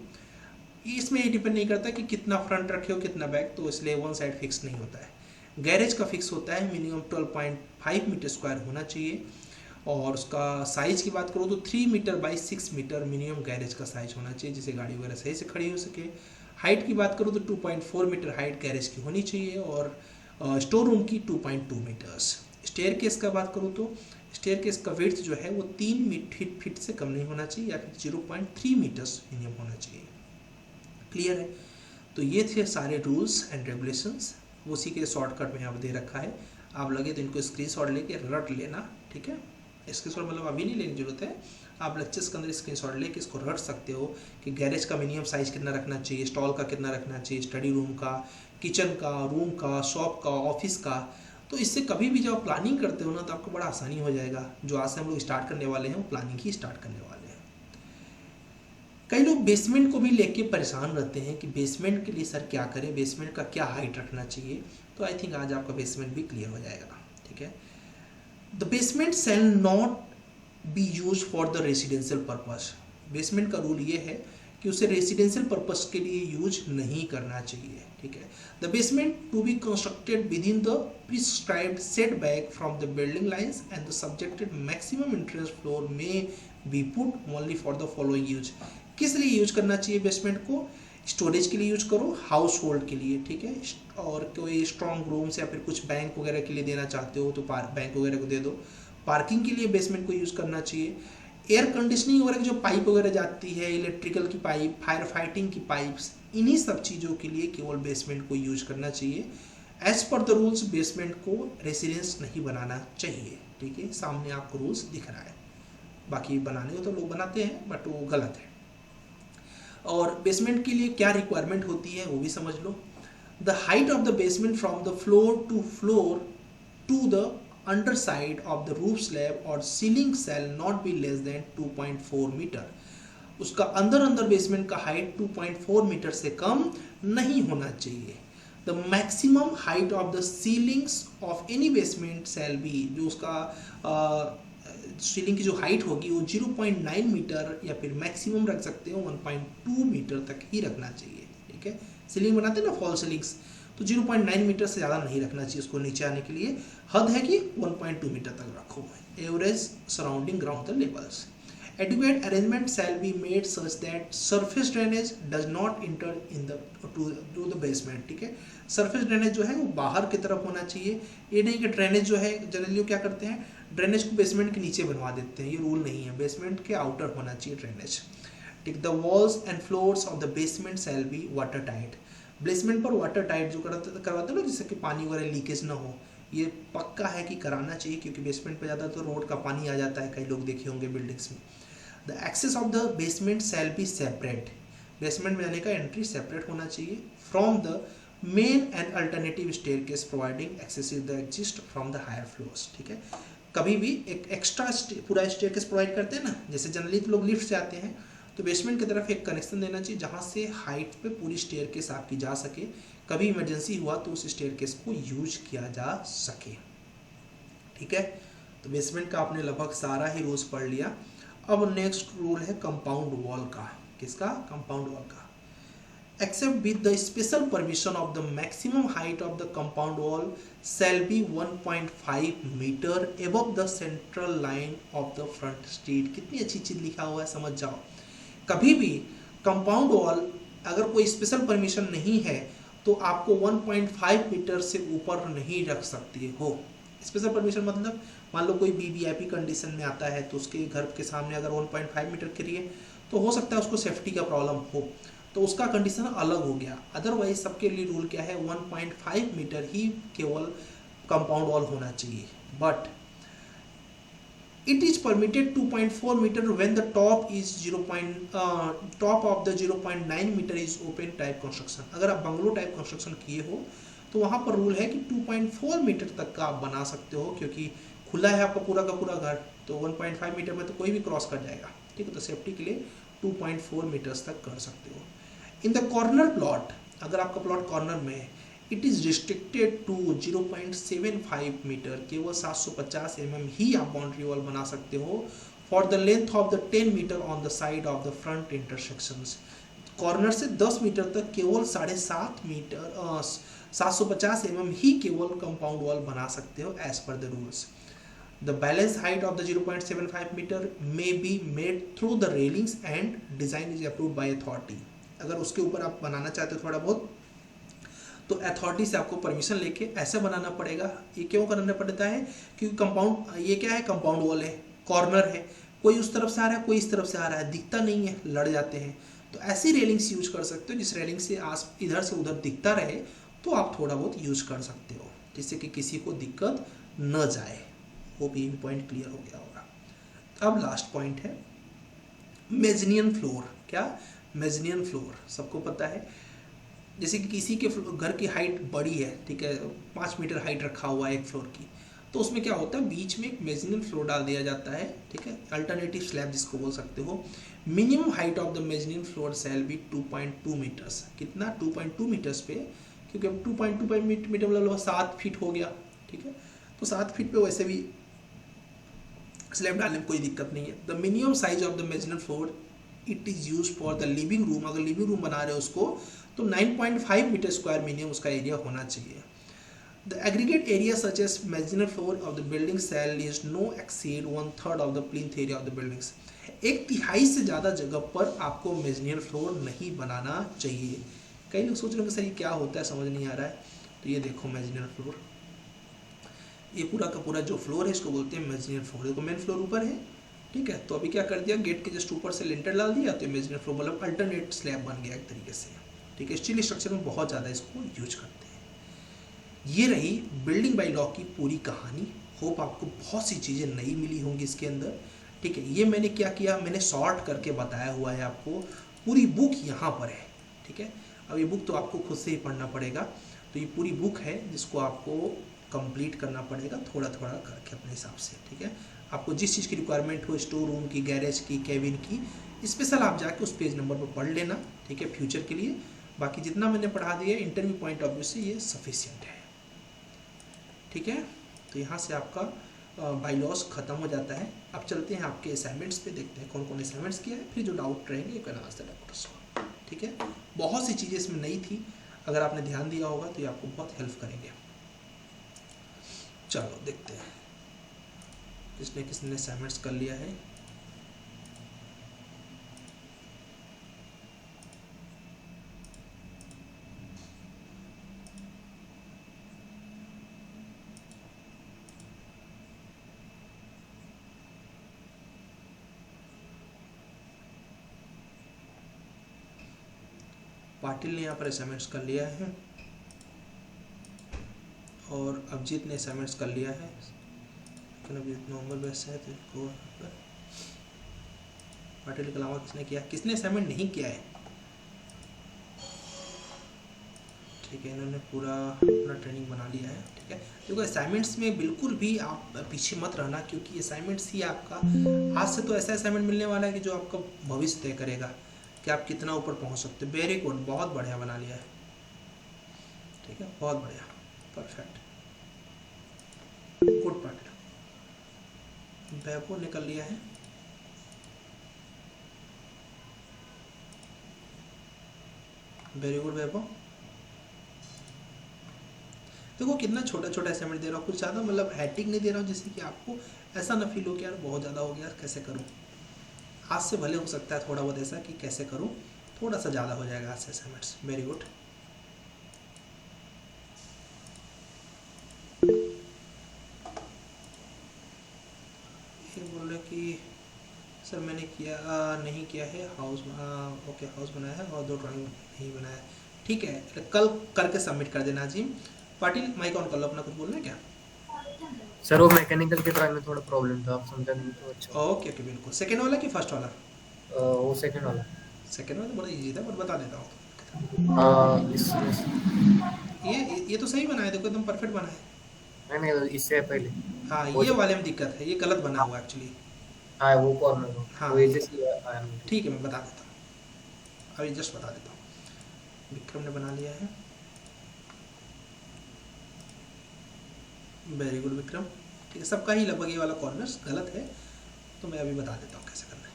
इसमें ये डिपेंड नहीं करता कि कितना फ्रंट रखे हो कितना बैक, तो इसलिए वन साइड फिक्स नहीं होता है। गैरेज का फिक्स होता है, मिनिमम 12.5 मीटर स्क्वायर होना चाहिए। और उसका साइज की बात करूँ तो 3 metre by 6 metre minimum garage का साइज होना चाहिए, जिससे गाड़ी वगैरह सही से खड़ी हो सके। हाइट की बात करूँ तो 2.4 मीटर हाइट गैरेज की होनी चाहिए, और स्टोर रूम की 2.2 मीटर्स। स्टेयर केस का बात करूँ तो स्टेयर केस का विड्थ जो है वो 3 फीट से कम नहीं होना चाहिए, या फिर 0.3 मीटर्स मिनिमम होना चाहिए। क्लियर है? तो ये थे सारे रूल्स एंड रेगुलेशंस, उसी के शॉर्टकट में यहाँ दे रखा है। आप लगे तो इनको स्क्रीनशॉट लेके रट लेना, ठीक है। स्क्रीनशॉट मतलब अभी नहीं लेने की जरूरत है, आप लेक्चर्स के अंदर स्क्रीनशॉट लेके इसको रट सकते हो कि गैरेज का मिनिमम साइज कितना रखना चाहिए, स्टॉल का कितना रखना चाहिए, स्टडी रूम का, किचन का, रूम का, शॉप का, ऑफिस का। तो इससे कभी भी जब आप प्लानिंग करते हो ना, तो आपको बड़ा आसानी हो जाएगा। जो आज से हम लोग स्टार्ट करने वाले हैं वो प्लानिंग ही स्टार्ट करने वाले हैं। कई लोग बेसमेंट को भी लेके परेशान रहते हैं कि बेसमेंट के लिए सर क्या करें, बेसमेंट का क्या हाइट रखना चाहिए। तो आई थिंक आज आपका बेसमेंट भी क्लियर हो जाएगा, ठीक है। The basement shall not be use for the residential purpose. Basement का रूल ये है कि उसे रेसिडेंशियल पर्पस के लिए यूज नहीं करना चाहिए, ठीक है। The basement to be constructed within the prescribed setback from the building lines and the subjected maximum entrance floor may be put only for the following use. किस लिए use करना चाहिए बेसमेंट को? स्टोरेज के लिए use करो, house hold के लिए, ठीक है। और कोई स्ट्रॉन्ग रूम्स या फिर कुछ बैंक वगैरह के लिए देना चाहते हो तो बैंक वगैरह को दे दो। पार्किंग के लिए बेसमेंट को यूज करना चाहिए। एयर कंडीशनिंग वगैरह की जो पाइप वगैरह जाती है, इलेक्ट्रिकल की पाइप, फायर फाइटिंग की पाइप्स, इन्हीं सब चीज़ों के लिए केवल बेसमेंट को यूज करना चाहिए। As per the rules basement को रेसिडेंस नहीं बनाना चाहिए, ठीक है। सामने आपको रूल्स दिख रहा है, बाकी बनाने को तो लोग बनाते हैं बट वो गलत है। और बेसमेंट के लिए क्या रिक्वायरमेंट होती है वो भी समझ लो। The height of the basement from the floor to the underside of the roof slab or ceiling shall not be less than 2.4 metre. उसका अंदर बेसमेंट का हाइट 2.4 मीटर से कम नहीं होना चाहिए। The maximum height of the ceilings of any basement shall B, जो उसका ceiling की जो हाइट होगी वो 0.9 मीटर या फिर मैक्सिमम रख सकते हो 1.2 मीटर तक ही रखना चाहिए। ठीक है, सीलिंग बनाते हैं ना फॉल सीलिंग्स, तो 0.9 मीटर से ज़्यादा नहीं रखना चाहिए उसको नीचे आने के लिए। हद है कि 1.2 मीटर तक रखो। Average surrounding ground the levels. Adequate arrangement shall be made such that surface drainage does not enter in the to the basement। ठीक है, सरफेस ड्रेनेज जो है वो बाहर की तरफ होना चाहिए। ये नहीं कि ड्रेनेज जो है जनरली क्या करते हैं, ड्रेनेज को बेसमेंट के नीचे बनवा देते हैं, ये रूल नहीं है, बेसमेंट के आउटर होना चाहिए ड्रेनेज। ठीक, the walls and floors of the basement shall B water tight. Basement पर वाटर टाइट जो करवाते हैं ना, जिससे कि पानी वगैरह लीकेज ना हो, ये पक्का है कि कराना चाहिए, क्योंकि बेसमेंट पर ज़्यादा तो रोड का पानी आ जाता है, कई लोग देखे होंगे बिल्डिंग्स में। The access of the basement shall be separate. Basement में जाने का एंट्री सेपरेट होना चाहिए from the main and alternative staircase providing access the exist from the higher floors. ठीक है, कभी भी एक एक्स्ट्रा पूरा स्टेयरकेस प्रोवाइड करते हैं ना, जैसे जनरली तो लोग लिफ्ट से आते हैं, तो बेसमेंट की तरफ एक कनेक्शन देना चाहिए जहाँ से हाइट पे पूरी स्टेयरकेस आपकी जा सके, कभी इमरजेंसी हुआ तो उस स्टेयरकेस को यूज किया जा सके। ठीक है, तो बेसमेंट का आपने लगभग सारा ही रूल्स पढ़ लिया। अब नेक्स्ट रूल है कंपाउंड वॉल का। किसका? कंपाउंड वॉल का। Except with the special permission of the maximum height of the compound wall shall be 1.5 metre above the central line of the front street. कितनी अच्छी चीज लिखा हुआ है, समझ जाओ। कभी भी कंपाउंड वॉल अगर कोई स्पेशल परमिशन नहीं है तो आपको 1.5 मीटर से ऊपर नहीं रख सकती हो। स्पेशल परमिशन मतलब मान लो कोई वीवीआईपी कंडीशन में आता है तो उसके घर के सामने अगर 1.5 मीटर करिए तो हो सकता है उसको सेफ्टी का प्रॉब्लम हो, तो उसका कंडीशन अलग हो गया। अदरवाइज सबके लिए रूल क्या है, 1.5 मीटर ही केवल कंपाउंड वॉल होना चाहिए। But it is permitted 2.4 metre when the top is top of the 0.9 metre is open type construction. अगर आप बंगलो टाइप कंस्ट्रक्शन किए हो तो वहाँ पर रूल है कि 2.4 मीटर तक का आप बना सकते हो, क्योंकि खुला है आपका पूरा का पूरा घर, तो 1.5 मीटर में तो कोई भी क्रॉस कर जाएगा। ठीक है, तो सेफ्टी के लिए 2.4 मीटर्स तक कर सकते हो। इन द कॉर्नर प्लॉट, अगर आपका प्लॉट कॉर्नर में है, it is restricted to 0.75 metre, केवल 750 mm ही आप बाउंड्री वॉल बना सकते हो for the length of the 10 metre on the side of the front intersections. Corner से 10 मीटर तक केवल 7.5 मीटर 750 mm ही केवल कंपाउंड वॉल बना सकते हो as per the rules. The balance height of the 0.75 metre may be made through the railings and design is approved by authority. अगर उसके ऊपर आप बनाना चाहते हो थोड़ा बहुत, तो अथॉरिटी से आपको परमिशन लेके ऐसे बनाना पड़ेगा। ये क्यों करना पड़ता है, क्योंकि कंपाउंड, ये क्या है, कंपाउंड वॉल है, कॉर्नर है, कोई उस तरफ से आ रहा है कोई इस तरफ से आ रहा है, दिखता नहीं है, लड़ जाते हैं। तो ऐसी रेलिंग्स यूज कर सकते हो जिस रेलिंग से आस इधर से उधर दिखता रहे, तो आप थोड़ा बहुत यूज कर सकते हो जिससे कि किसी को दिक्कत न जाए। वो भी पॉइंट क्लियर हो गया होगा। अब लास्ट पॉइंट है मेजनियन फ्लोर। क्या? मेजनियन फ्लोर सबको पता है, जैसे कि किसी के घर की हाइट बड़ी है, ठीक है, 5 मीटर हाइट रखा हुआ है एक फ्लोर की, तो उसमें क्या होता है, बीच में एक मेजनियन फ्लोर डाल दिया जाता है। ठीक है, अल्टरनेटिव स्लैब जिसको बोल सकते हो। Minimum height of the mezzanine floor shall be 2.2 metres. कितना? 2.2 मीटर्स पे, क्योंकि अब 2.25 मीटर मतलब 7 फीट हो गया। ठीक है, तो 7 फीट पे वैसे भी स्लैब डालने में कोई दिक्कत नहीं है। The minimum size of the mezzanine floor it is use for the living room. अगर लिविंग रूम बना रहे हो उसको, तो 9.5 मीटर स्क्वायर मिनिमम उसका एरिया होना चाहिए। The aggregate area such as mezzanine floor of the building shall is no exceed 1/3 of the plinth area of the buildings. 1/3 से ज़्यादा जगह पर आपको मेजनियन फ्लोर नहीं बनाना चाहिए। कई लोग सोच रहे हैं कि सर ये क्या होता है, समझ नहीं आ रहा है। तो ये देखो मेजनियन फ्लोर, ये पूरा का पूरा जो फ्लोर है इसको बोलते हैं मेजनियन फ्लोर। देखो मेन फ्लोर ऊपर है, ठीक है, तो अभी क्या कर दिया, गेट के जस्ट ऊपर से लिंटर डाल दिया, तो मेजनियन फ्लोर मतलब अल्टरनेट स्लैब बन गया एक तरीके से। ठीक है, स्टील स्ट्रक्चर में बहुत ज़्यादा इसको यूज करते हैं। ये रही बिल्डिंग बाय लॉ की पूरी कहानी। होप आपको बहुत सी चीज़ें नई मिली होंगी इसके अंदर। ठीक है, ये मैंने क्या किया, मैंने शॉर्ट करके बताया हुआ है आपको। पूरी बुक यहाँ पर है। ठीक है, अब ये बुक तो आपको खुद से ही पढ़ना पड़ेगा, तो ये पूरी बुक है जिसको आपको कंप्लीट करना पड़ेगा थोड़ा थोड़ा करके अपने हिसाब से। ठीक है, आपको जिस चीज़ की रिक्वायरमेंट हो, स्टोर रूम की, गैरेज की, केबिन की, स्पेशल आप जाके उस पेज नंबर पर पढ़ लेना। ठीक है, फ्यूचर के लिए बाकी जितना मैंने पढ़ा दिया इंटरव्यू पॉइंट ऑफ व्यू से ये सफिशिएंट है। ठीक है, तो यहाँ से आपका बाईलॉज खत्म हो जाता है। अब चलते हैं आपके असाइनमेंट्स पे, देखते हैं कौन कौन असाइनमेंट्स किया है, फिर जो डाउट रहेंगे you can ask the doubts. ठीक है, बहुत सी चीज़ें इसमें नई थी, अगर आपने ध्यान दिया होगा तो ये आपको बहुत हेल्प करेंगे। चलो देखते हैं किसने किसने असाइनमेंट्स कर लिया है। पाटिल ने यहाँ पर असाइनमेंट्स कर लिया है और अभिजीत ने असाइनमेंट्स कर लिया है, लेकिन अभिजीत नॉर्मल वैसे है तो इसको पाटिल के अलावा किसने किया, किसने असाइनमेंट नहीं किया है। ठीक है, इन्होंने पूरा अपना ट्रेनिंग बना लिया है। ठीक है, देखो असाइनमेंट्स में बिल्कुल भी आप पीछे मत रहना, क्योंकि असाइनमेंट्स ही आपका आज से तो ऐसा असाइनमेंट मिलने वाला है कि जो आपका भविष्य तय करेगा कि आप कितना ऊपर पहुंच सकते हो। वेरी गुड, बहुत बढ़िया बना लिया है। ठीक है, बहुत बढ़िया, परफेक्ट, गुड पार्टनर। वैभव निकल लिया है, वेरी गुड वैभव। देखो कितना छोटा छोटा असाइनमेंट दे रहा हूँ, कुछ ज़्यादा मतलब हैटिंग नहीं दे रहा हूँ जिससे कि आपको ऐसा ना फील हो कि यार बहुत ज़्यादा हो गया, कैसे करूँ। आज से भले हो सकता है थोड़ा बहुत ऐसा कि कैसे करूँ, थोड़ा सा ज़्यादा हो जाएगा आज से असाइनमेंट्स। Very good. ये बोल रहे कि सर मैंने किया नहीं किया है हाउस, ओके हाउस बनाया है और 2 ड्राइंग नहीं बनाया। ठीक है, कल करके सबमिट कर देना जी। पाटिल माइक ऑन कर लो अपना, कुछ बोलना है क्या? सर वो मैकेनिकल के ड्राइंग में थोड़ा प्रॉब्लम था, आप समझा नहीं तो अच्छा। ओके ओके बिल्कुल। सेकेंड वाला कि फर्स्ट वाला? वो सेकंड वाला। सेकेंड वाला बड़ा इजी था, बट बता देता हूँ। ये तो सही बना है, देखो एकदम परफेक्ट बना है। नहीं इससे पहले हाँ, वो ये वाले में दिक्कत है, ये गलत बना हुआ एक्चुअली। हाँ वो कॉर्नर हाँ वो जैसे आया मुझे। ठीक है, मैं बता देता हूँ, अभी जस्ट बता देता हूँ। विक्रम ने बना लिया है, वेरी गुड विक्रम। ठीक है, सबका ही लगभग ये वाला कॉर्नर्स गलत है, तो मैं अभी बता देता हूँ कैसे करना है।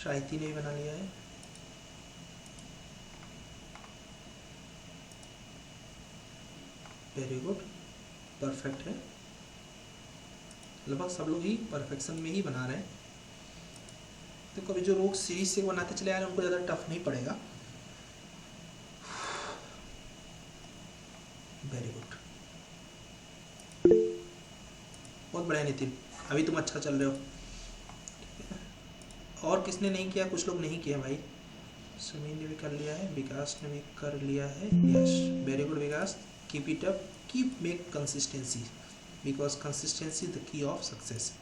शाहिती ने भी बना लिया है, वेरी गुड, परफेक्ट है। लगभग सब लोग ही परफेक्शन में ही बना रहे हैं। तो कभी जो लोग सीरीज से बनाते चले आ रहे हैं उनको ज़्यादा टफ नहीं पड़ेगा। वेरी गुड, बहुत बढ़िया नितिन, अभी तुम अच्छा चल रहे हो। और किसने नहीं किया? कुछ लोग नहीं किया भाई। समीर ने भी कर लिया है, विकास ने भी कर लिया है, yes very good Vikas, keep it up, keep make consistency because consistency the key of success.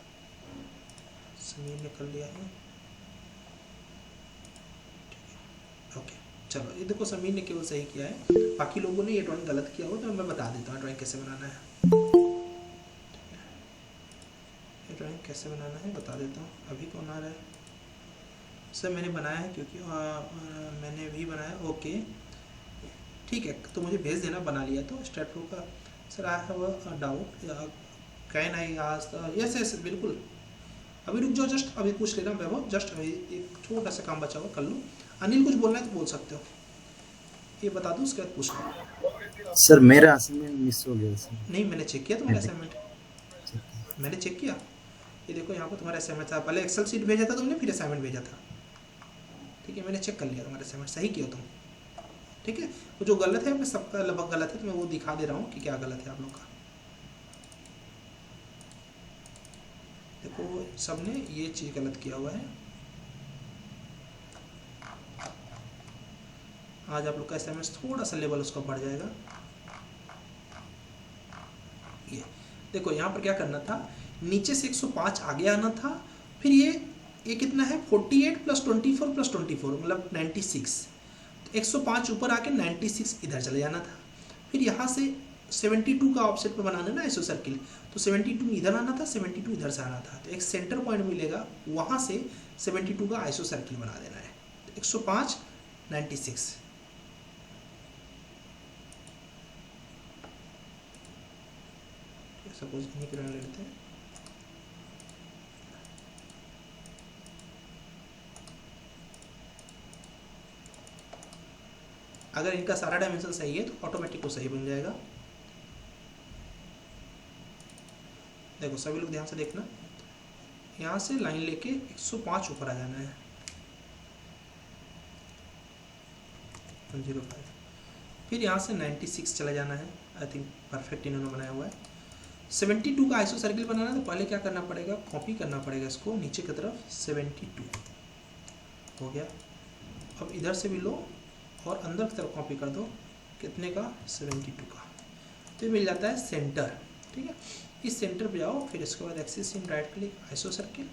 Sameer ने कर लिया है, ओके चलो, ये देखो समीर ने केवल सही किया है, बाकी लोगों ने ये ड्राइंग गलत किया हो तो मैं बता देता हूँ ड्राइंग कैसे बनाना है। ये ड्राइंग कैसे बनाना है बता देता हूँ। अभी कौन आ रहा है? सर मैंने बनाया है, क्योंकि मैंने भी बनाया, ओके ठीक है, तो मुझे भेज देना बना लिया तो। स्टार्ट होगा sir, I have a doubt, can I ask? Yes yes बिल्कुल, अभी रुक जाओ, जस्ट अभी पूछ ले रहा हूँ वैभव, जस्ट अभी एक छोटा सा काम बचा हुआ कर लो। अनिल कुछ बोलना है तो बोल सकते हो, ये बता दो उसके बाद पूछ लो। सर मेरा असाइनमेंट मिस हो गया सर। नहीं मैंने चेक किया तुम्हारा असाइनमेंट, मैंने चेक किया, ये देखो यहाँ पर तुम्हारा असाइनमेंट था, पहले एक्सेल शीट भेजा था तुमने, फिर असाइनमेंट भेजा था। ठीक है, मैंने चेक कर लिया तुम्हारा असाइनमेंट, सही किया तुम। ठीक है, वो जो गलत है मैं सबका लगभग गलत है, तो मैं वो दिखा दे रहा हूँ कि क्या गलत है आप लोग का। देखो सबने ये चीज़ गलत किया हुआ है। आज आप लोग का असाइनमेंट थोड़ा सा लेवल उसका बढ़ जाएगा। ये देखो यहाँ पर क्या करना था, नीचे से 105 आगे आना था, फिर ये कितना है 48 + 24 + 24 मतलब 96, तो 105 ऊपर आके 96 इधर चले जाना था। फिर यहाँ से 72 का ऑफसेट पे बनाना है ना आइसो सर्किल, तो 72 इधर आना था, 72 इधर से आना था, तो एक सेंटर पॉइंट मिलेगा, वहाँ से 72 का आइसो सर्किल बना देना है। तो 105 96 सपोज इन्हीं के ले लेते हैं। अगर इनका सारा डायमेंशन सही है तो ऑटोमेटिक वो सही बन जाएगा। देखो सभी लोग ध्यान से देखना, यहाँ से लाइन लेके 105 ऊपर आ जाना है, 105। फिर यहाँ से 96 चला जाना है। आई थिंक परफेक्ट इन्होंने बनाया हुआ है। 72 का आइसो सर्किल बनाना है तो पहले क्या करना पड़ेगा, कॉपी करना पड़ेगा इसको नीचे की तरफ। 72 हो गया। अब इधर से भी लो और अंदर की तरफ कॉपी कर दो। कितने का, 72 का। तो ये मिल जाता है सेंटर। ठीक है, इस सेंटर पे जाओ, फिर इसके बाद axis in right click iso circle,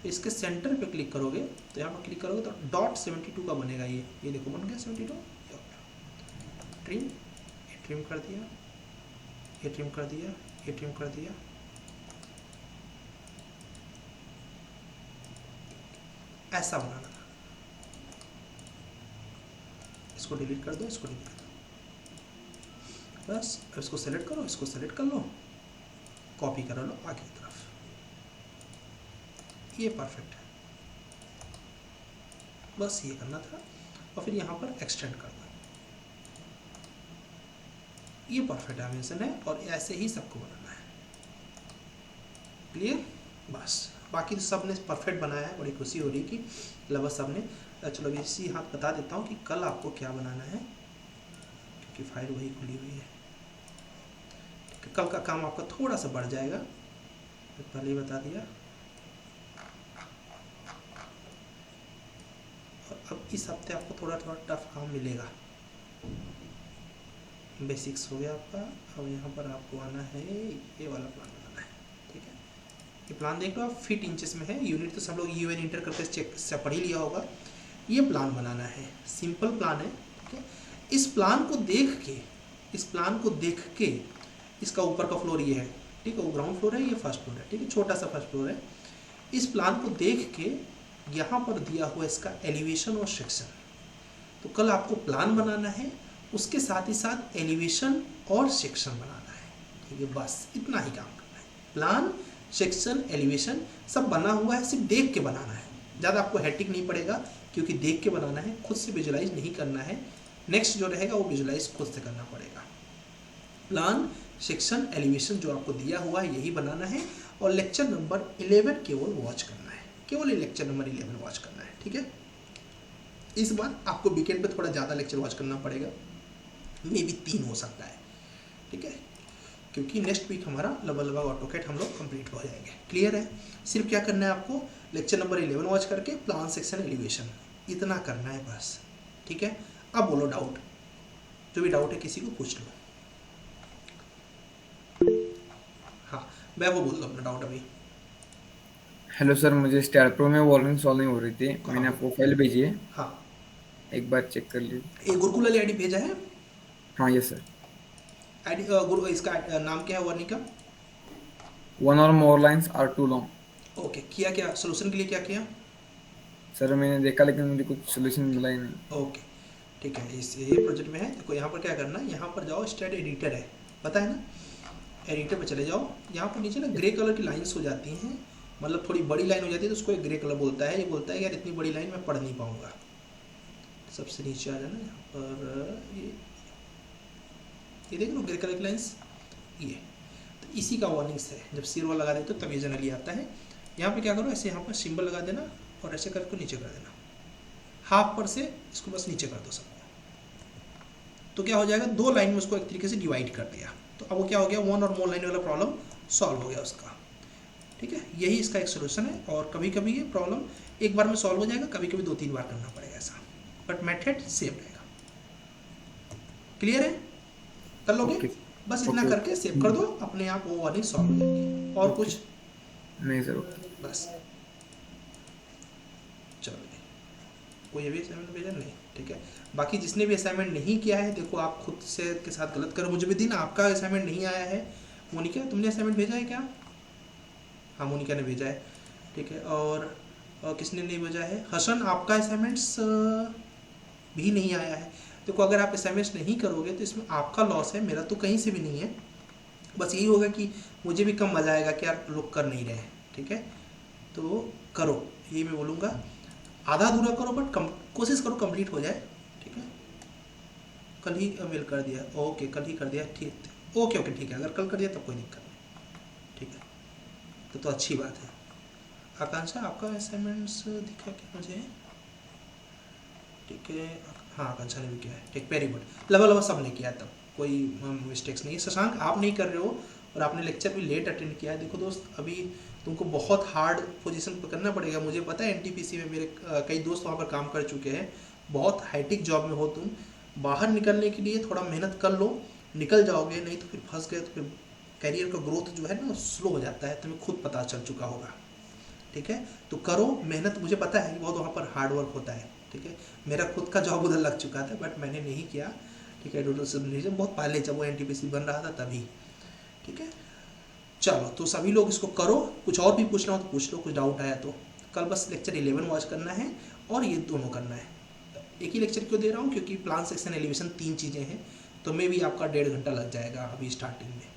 इसके सेंटर पे क्लिक करोगे तो यहाँ पर क्लिक करोगे तो डॉट 72 का बनेगा। ये देखो बन गया 72। ट्रिम, ये ट्रिम कर दिया, ये ट्रिम कर दिया, ये ट्रिम कर दिया। ऐसा बनाना, इसको डिलीट कर दो, इसको डिलीट कर दो, बस। अब इसको सेलेक्ट करो, इसको सेलेक्ट कर लो, कॉपी करा लो आगे की तरफ। ये परफेक्ट है, बस ये करना था। और फिर यहाँ पर एक्सटेंड कर दो, ये परफेक्ट डायमेंशन है। और ऐसे ही सबको बनाना है। क्लियर, बस। बाकी सब ने परफेक्ट बनाया है, बड़ी खुशी हो रही कि लगभग सब ने। चलो इसी हाथ बता देता हूँ कि कल आपको क्या बनाना है, क्योंकि फाइल वही खुली हुई है। कल का काम आपका थोड़ा सा बढ़ जाएगा, तो पहले ही बता दिया। और अब इस हफ्ते आपको थोड़ा थोड़ा टफ काम मिलेगा। बेसिक्स हो गया आपका। अब यहाँ पर आपको आना है, ये वाला प्लान बनाना है। ठीक है, ये प्लान देख लो आप, फीट इंचेस में है। यूनिट तो सब लोग यूएन इंटर करके चेक से पढ़ ही लिया होगा। ये प्लान बनाना है, सिंपल प्लान है। ठीक है, इस प्लान को देख के, इस प्लान को देख के, इसका ऊपर का फ्लोर ये है। ठीक है, वो ग्राउंड फ्लोर है, ये फर्स्ट फ्लोर है। ठीक है, छोटा सा फर्स्ट फ्लोर है। इस प्लान को देख के यहाँ पर दिया हुआ इसका एलिवेशन और सेक्शन। तो कल आपको प्लान बनाना है, उसके साथ ही साथ एलिवेशन और सेक्शन बनाना है। ठीक है, बस इतना ही काम करना है। प्लान, सेक्शन, एलिवेशन सब बना हुआ है, सिर्फ देख के बनाना है। ज़्यादा आपको हैट्रिक नहीं पड़ेगा, क्योंकि देख के बनाना है, खुद से विजुलाइज नहीं करना है। नेक्स्ट जो रहेगा वो विजुलाइज खुद से करना पड़ेगा। प्लान, सेक्शन, एलिवेशन जो आपको दिया हुआ है यही बनाना है। और लेक्चर नंबर 11 केवल वॉच करना है, केवल ये लेक्चर नंबर 11 वॉच करना है। ठीक है, इस बार आपको वीकेंड पे थोड़ा ज़्यादा लेक्चर वॉच करना पड़ेगा, मे भी 3 हो सकता है। ठीक है, क्योंकि नेक्स्ट वीक हमारा लगभग ऑटोकैड हम लोग कंप्लीट हो जाएंगे। क्लियर है, सिर्फ क्या करना है आपको, लेक्चर नंबर 11 वॉच करके प्लान, सेक्शन, एलिवेशन इतना करना है बस। ठीक है, अब बोलो डाउट, जो भी डाउट है किसी को पूछ लो। हाँ, मैं वो बोल दो अपना डाउट अभी। हेलो सर, मुझे स्टार प्रो में वॉल्यूम सॉल्व नहीं हो रही थी। मैंने आपको फाइल भेजी है, हाँ, एक बार चेक कर लीजिए। एक गुरुकुल वाली आईडी भेजा है। हाँ यस सर। आईडी गुरु, इसका नाम क्या है वर्नी का? 1 or more lines are too long। Okay, किया क्या सोल्यूशन के लिए, क्या किया? सर मैंने देखा लेकिन मुझे कुछ सोल्यूशन मिला ही नहीं। ओके ठीक है, इस ये प्रोजेक्ट में है। देखो यहाँ पर क्या करना है, यहाँ पर जाओ, स्टैट एडिटर है, पता है ना, एडिटर पे चले जाओ। यहाँ पर नीचे ना ग्रे कलर की लाइंस हो जाती हैं, मतलब थोड़ी बड़ी लाइन हो जाती है तो उसको एक ग्रे कलर बोलता है। ये बोलता है यार इतनी बड़ी लाइन मैं पढ़ नहीं पाऊंगा। सबसे नीचे आ जाना, यहाँ पर ये देख लो ग्रे कलर की लाइंस, ये तो इसी का वार्निंग्स है। जब सिर लगा देते हो तब ये जनरली आता है। यहाँ पे क्या करो, ऐसे यहाँ पर सिंबल लगा देना और ऐसे करके नीचे कर देना, हाफ पर से इसको बस नीचे कर दो सबको। तो क्या हो जाएगा, 2 लाइन में उसको एक तरीके से डिवाइड कर दिया। तो अब वो क्या हो गया, 1 और मोर लाइन वाला प्रॉब्लम सॉल्व हो गया उसका। ठीक है, यही इसका एक सोल्यूशन है। और कभी कभी ये प्रॉब्लम एक बार में सॉल्व हो जाएगा, कभी कभी 2-3 बार करना पड़ेगा ऐसा, बट मेथड सेम रहेगा। क्लियर है, कर लोगे? बस इतना करके सेव कर दो, अपने आप वो वाली सॉल्व हो जाएगी। और कुछ नहीं सर, बस। चलो, कोई अभी असाइनमेंट भेजा नहीं? ठीक है, बाकी जिसने भी असाइनमेंट नहीं किया है, देखो आप खुद से के साथ गलत करो, मुझे भी दिन आपका असाइनमेंट नहीं आया है। मोनिका, तुमने असाइनमेंट भेजा है क्या? हाँ, मोनिका ने भेजा है। ठीक है, और किसने नहीं भेजा है? हसन, आपका असाइनमेंट्स भी नहीं आया है। देखो अगर आप असाइनमेंट्स नहीं करोगे तो इसमें आपका लॉस है, मेरा तो कहीं से भी नहीं है। बस यही होगा कि मुझे भी कम मज़ा आएगा कि यार लोग कर नहीं रहे हैं, ठीक है। तो करो, ये मैं बोलूँगा, आधा अधूरा करो बट कोशिश करो कंप्लीट हो जाए, ठीक है। कल ही मेल कर दिया, ओके कल ही कर दिया, ठीक, ओके ओके ठीक है, अगर कल कर दिया तब कोई दिक्कत नहीं, ठीक है। तो अच्छी बात है। आकांक्षा आपका असाइनमेंट्स दिखा क्या मुझे, ठीक है। हाँ आकांक्षा ने भी किया है, ठीक, वेरी गुड। लगभग सब ने किया है, तब कोई मिस्टेक्स नहीं है। शशांक आप नहीं कर रहे हो और आपने लेक्चर भी लेट अटेंड किया है। देखो दोस्त, अभी तुमको बहुत हार्ड पोजीशन पकड़ना पड़ेगा। मुझे पता है एनटीपीसी में मेरे कई दोस्त वहाँ पर काम कर चुके हैं, बहुत हाईटेक जॉब में हो तुम। बाहर निकलने के लिए थोड़ा मेहनत कर लो, निकल जाओगे, नहीं तो फिर फंस गए तो फिर करियर का ग्रोथ जो है ना स्लो हो जाता है, तुम्हें खुद पता चल चुका होगा, ठीक है। तो करो मेहनत, मुझे पता है कि बहुत वहाँ पर हार्ड वर्क होता है, ठीक है। मेरा खुद का जॉब उधर लग चुका था बट मैंने नहीं किया, ठीक है। रीजन बहुत पहले जब वो एनटीपीसी बन रहा था तभी, ठीक है। चलो तो सभी लोग इसको करो, कुछ और भी पूछना हो तो पूछ लो, कुछ डाउट आया तो। कल बस लेक्चर 11 वॉच करना है और ये दोनों करना है। एक ही लेक्चर क्यों दे रहा हूँ, क्योंकि प्लान सेक्शन एलिवेशन 3 चीज़ें हैं, तो मे भी आपका 1.5 घंटा लग जाएगा अभी स्टार्टिंग में,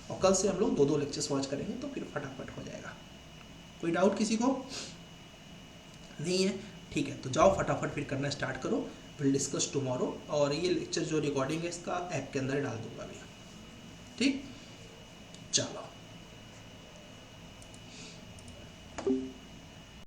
और कल से हम लोग 2-2 लेक्चर्स वॉच करेंगे तो फिर फटाफट हो जाएगा। कोई डाउट किसी को नहीं है, ठीक है। तो जाओ फटाफट फिर करना स्टार्ट करो, विल डिस्कस टुमारो। और ये लेक्चर जो रिकॉर्डिंग है इसका ऐप के अंदर डाल दूंगा अभी, ठीक।